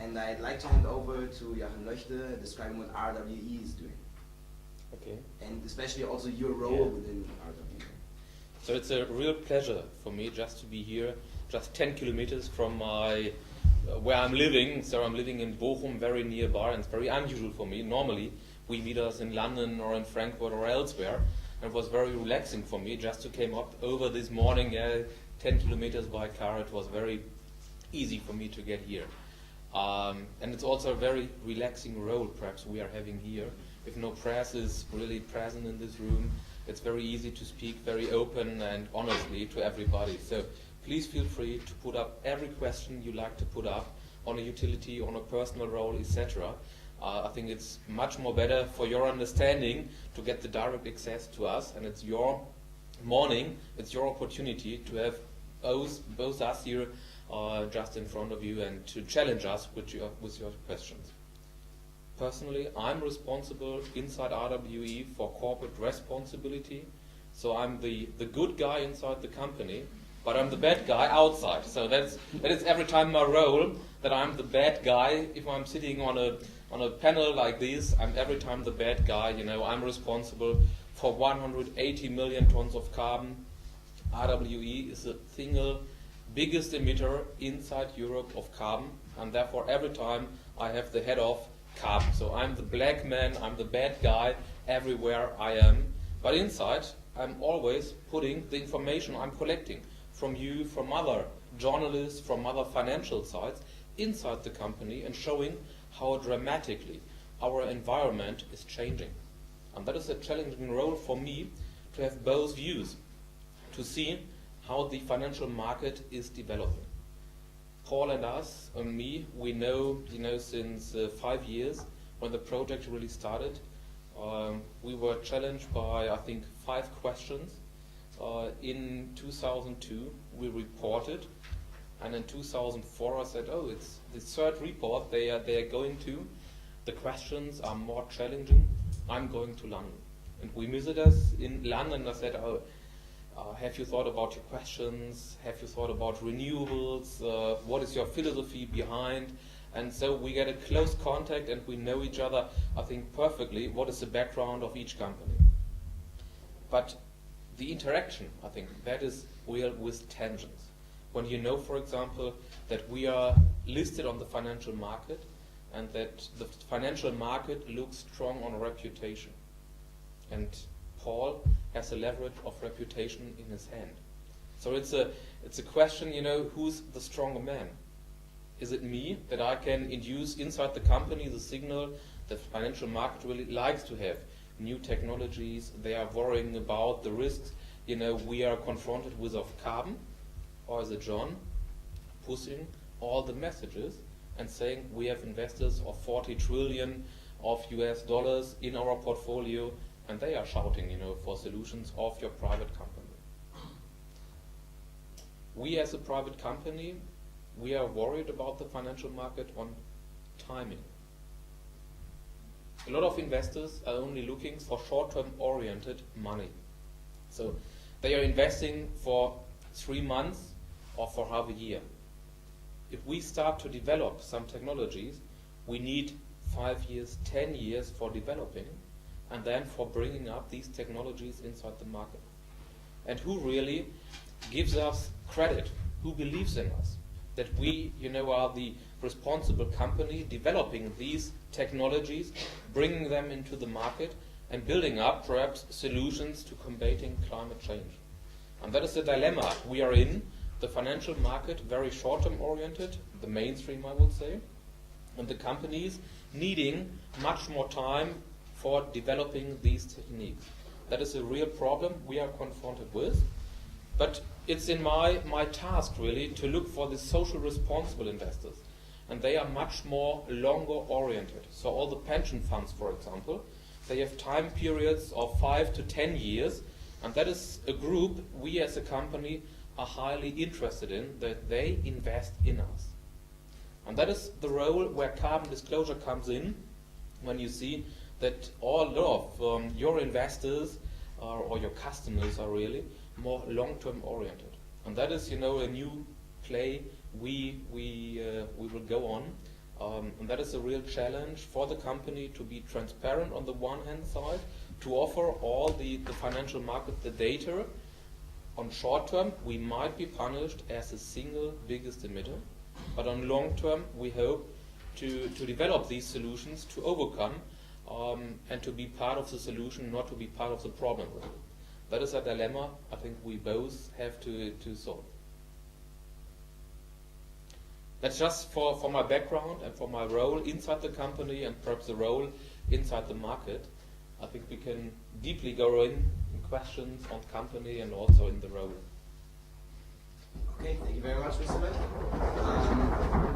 and I'd like to hand over to Joachim Loechte, describing what RWE is doing. Okay. And especially also your role within RWE. So it's a real pleasure for me just to be here, just 10 kilometers from my where I'm living. So I'm living in Bochum, very nearby, and it's very unusual for me. Normally, we meet us in London or in Frankfurt or elsewhere, and it was very relaxing for me just to came up over this morning, 10 kilometers by car. It was very easy for me to get here. And it's also a very relaxing role, perhaps, we are having here. If no press is really present in this room, it's very easy to speak very open and honestly to everybody. So please feel free to put up every question you like to put up on a utility, on a personal role, etc. I think it's much more better for your understanding to get the direct access to us, and it's your morning, it's your opportunity to have both us here just in front of you and to challenge us with your questions. Personally, I'm responsible inside RWE for corporate responsibility, so I'm the good guy inside the company, but I'm the bad guy outside. So that is every time my role, that I'm the bad guy. If I'm sitting on a panel like this, I'm every time the bad guy. I'm responsible for 180 million tons of carbon. RWE is the single biggest emitter inside Europe of carbon, and therefore every time I have the head of carbon. So I'm the black man, I'm the bad guy everywhere I am. But inside, I'm always putting the information I'm collecting from you, from other journalists, from other financial sites inside the company and showing how dramatically our environment is changing. And that is a challenging role for me to have both views, to see how the financial market is developing. Paul and us, and me, we know, since 5 years when the project really started, we were challenged by, I think, 5 questions. In 2002, we reported, and in 2004, I said, "Oh, it's the third report they are going to. The questions are more challenging. I'm going to London." And we visited us in London. I said, "Oh, have you thought about your questions? Have you thought about renewables? What is your philosophy behind?" And so we get a close contact and we know each other, I think, perfectly what is the background of each company. But the interaction, I think, that is real with tensions. When you know, for example, that we are listed on the financial market and that the financial market looks strong on reputation. And Paul has a leverage of reputation in his hand. So it's a question, who's the stronger man? Is it me, that I can induce inside the company the signal that the financial market really likes to have new technologies, they are worrying about the risks we are confronted with of carbon? Or is it John pushing all the messages and saying we have investors of 40 trillion of US dollars in our portfolio, and they are shouting, for solutions of your private company. We as a private company, we are worried about the financial market on timing. A lot of investors are only looking for short-term oriented money. So they are investing for 3 months or for half a year. If we start to develop some technologies, we need 5 years, 10 years for developing, and then for bringing up these technologies inside the market. And who really gives us credit? Who believes in us? That we, are the responsible company developing these technologies, bringing them into the market, and building up, perhaps, solutions to combating climate change. And that is the dilemma we are in. The financial market, very short-term oriented, the mainstream, I would say, and the companies needing much more time for developing these techniques. That is a real problem we are confronted with. But it's in my task, really, to look for the social responsible investors. And they are much more longer oriented. So all the pension funds, for example, they have time periods of 5 to 10 years. And that is a group we as a company are highly interested in, that they invest in us. And that is the role where carbon disclosure comes in, when you see that all of your investors or your customers are really more long-term oriented. And that is, a new play we will go on And that is a real challenge for the company to be transparent on the one hand side, to offer all the financial market the data. On short term, we might be punished as the single biggest emitter, but on long term, we hope to develop these solutions to overcome and to be part of the solution, not to be part of the problem. That is a dilemma I think we both have to solve. That's just for my background and for my role inside the company and perhaps the role inside the market. I think we can deeply go in questions on company and also in the role. Okay, thank you very much, Mr. Loechte.